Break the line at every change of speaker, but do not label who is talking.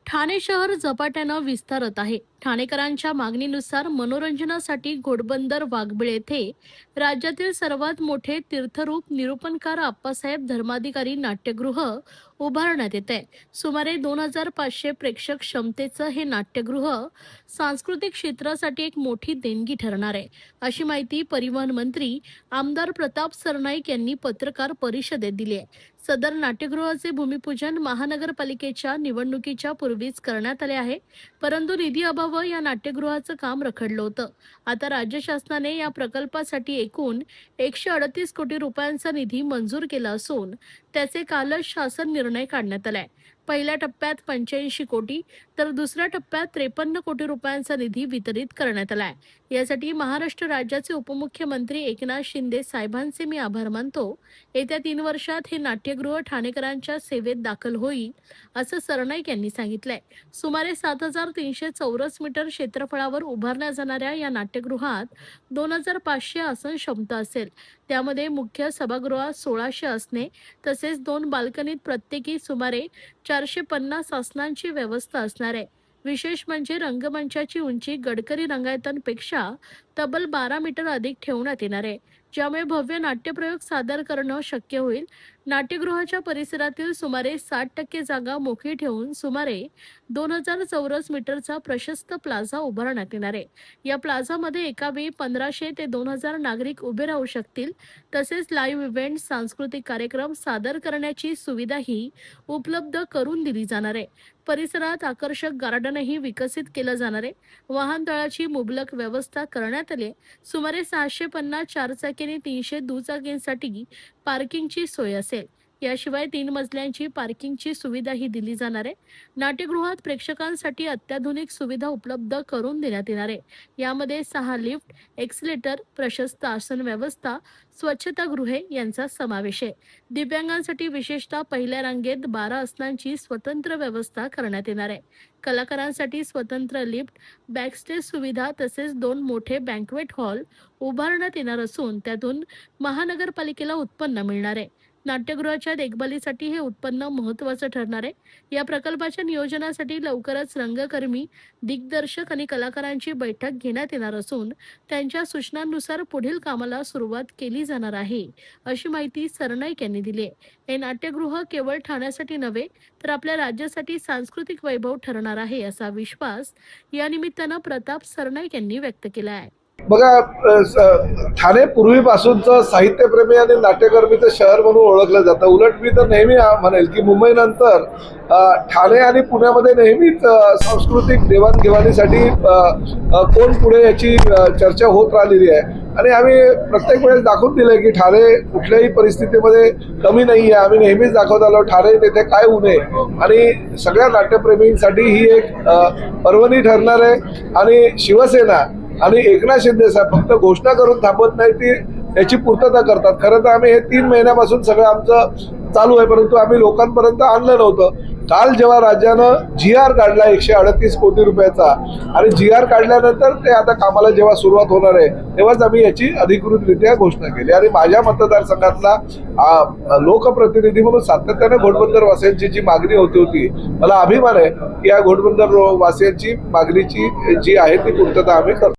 ठाणे शहर झपाट्यानं विस्तारत आहे. ठाणेकरांच्या मागणीनुसार मनोरंजनासाठी घोडबंदर वाघबीळ येथे राज्यातील सर्वात मोठे तीर्थरूप निरूपणकार आप्पासाहेब धर्माधिकारी नाट्यगृह उभारण्यात येत आहे. सुमारे 2500 प्रेक्षक क्षमतेचं हे नाट्यगृह सांस्कृतिक क्षेत्रासाठी एक मोठी देणगी ठरणार आहे, अशी माहिती परिवहन मंत्री आमदार प्रताप सरनाईक यांनी पत्रकार परिषदेत दिली आहे. सदर नाट्यगृहाचे भूमिपूजन महानगरपालिकेच्या निवडणुकीच्या पूर्वीच करण्यात आले आहे, परंतु निधी अभावी या नाट्यगृहाचं काम रखडलं होतं. आता राज्य शासनाने या प्रकल्पासाठी एकूण 138 कोटी रुपयांचा निधी मंजूर केला असून त्याचे कालच शासन निर्णय काढण्यात आलाय. पहिल्या टप्प्यात 85 कोटी तर दुसऱ्या टप्प्यात 53 कोटी रुपयांचा निधी वितरित करण्यात आलाय. यासाठी महाराष्ट्र राज्याचे उपमुख्यमंत्री एकनाथ शिंदे साहेबांचे मी आभार मानतो. येत्या 3 वर्षात हे नाट्यगृह ठाणेकरांच्या सेवेत दाखल होईल, असं सरनाईक यांनी सांगितलंय. सुमारे 7300 चौरस मीटर क्षेत्रफळावर उभारल्या जाणाऱ्या या नाट्यगृहात 2500 आसन क्षमता असेल. त्यामध्ये मुख्य सभागृहात 1600 आसने तसेच 2 बाल्कनीत प्रत्येकी सुमारे 450 आसनांची व्यवस्था असणार आहे. विशेष म्हणजे रंगमंचाची उंची गडकरी रंगायतांपेक्षा तब्बल 12 मीटर अधिक ठेवण्यात येणार आहे, ज्यामुळे भव्य नाट्यप्रयोग सादर करणं शक्य होईल. नाट्यगृहाच्या परिसरातील सुमारे 60% जागा मोकळी ठेवून सुमारे 2000 चौरस मीटरचा प्रशस्त प्लाझा उभारण्यात येणार आहे. या प्लाझामध्ये एका वेळी 1500 ते 2000 नागरिक उभे राहू शकतील. तसेच लाईव्ह इव्हेंट, सांस्कृतिक कार्यक्रम सादर करण्याची सुविधाही उपलब्ध करून दिली जाणार आहे. परिसरात आकर्षक गार्डनही विकसित केलं जाणार आहे. वाहनतळाची मुबलक व्यवस्था करण्यात आली आहे. सुमारे 650 चारचाकी आणि 300 दुचाकींसाठी पार्किंगची सोय असेल. याशिवाय 3 मजल्यांची पार्किंगची सुविधाही दिली जाणार आहे. नाट्यगृहात प्रेक्षकांसाठी अत्याधुनिक सुविधा उपलब्ध करून देण्यात येणार आहे. यामध्ये 6 लिफ्ट, एक्सलेटर, प्रशस्त आसन व्यवस्था, स्वच्छतागृहे यांचा समावेश आहे. दिव्यांगांसाठी विशेषतः पहिल्या रांगेत 12 आसनांची स्वतंत्र व्यवस्था करण्यात येणार आहे. कलाकारांसाठी स्वतंत्र लिफ्ट, बॅकस्टेज सुविधा तसेच 2 मोठे बँक्वेट हॉल उभारण्यात येणार असून त्यातून महानगरपालिकेला उत्पन्न मिळणार आहे. नाट्यगृहाच्या देखभालीसाठी हे उत्पन्न महत्त्वाचं ठरणार आहे. या प्रकल्पाच्या नियोजनासाठी लवकरच रंगकर्मी, दिग्दर्शक आणि कलाकारांची बैठक घेण्यात येणार असून त्यांच्या सूचनांनुसार पुढील कामाला सुरुवात केली जाणार आहे, अशी माहिती सरनाईक यांनी दिली आहे. हे नाट्यगृह केवळ ठाण्यासाठी नव्हे तर आपल्या राज्यासाठी सांस्कृतिक वैभव ठरणार आहे, असा विश्वास या निमित्तानं प्रताप सरनाईक यांनी व्यक्त केला आहे.
बघा, ठाणे पूर्वीपासूनचं साहित्यप्रेमी आणि नाट्यकर्मीचं शहर म्हणून ओळखलं जातं. उलट मी तर नेहमी म्हणेल की मुंबईनंतर ठाणे आणि पुण्यामध्ये नेहमीच सांस्कृतिक देवाणघेवाणीसाठी कोण पुढे याची चर्चा होत राहिलेली आहे. आणि आम्ही प्रत्येक वेळेस दाखवून दिलं की ठाणे कुठल्याही परिस्थितीमध्ये कमी नाही आहे. आम्ही नेहमीच दाखवत आलो ठाणे तेथे काय उणे, आणि सगळ्या नाट्यप्रेमींसाठी ही एक पर्वणी ठरणार आहे. आणि शिवसेना आणि एकनाथ शिंदे साहेब फक्त घोषणा करून थांबत नाही, ती याची पूर्तता करतात. खरं तर आम्ही हे 3 महिन्यापासून सगळं आमचं चालू आहे, परंतु आम्ही लोकांपर्यंत आणलं नव्हतं. काल जेव्हा राज्यानं GR काढला 138 कोटी रुपयाचा, आणि GR काढल्यानंतर ते आता कामाला जेव्हा सुरुवात होणार आहे तेव्हाच आम्ही याची अधिकृतरित्या घोषणा केली. आणि माझ्या मतदारसंघातला लोकप्रतिनिधी म्हणून सातत्याने घोडबंदर वासियांची जी मागणी होती, मला अभिमान आहे की या घोडबंदर वासियांची मागणीची जी आहे ती पूर्तता आम्ही करतो.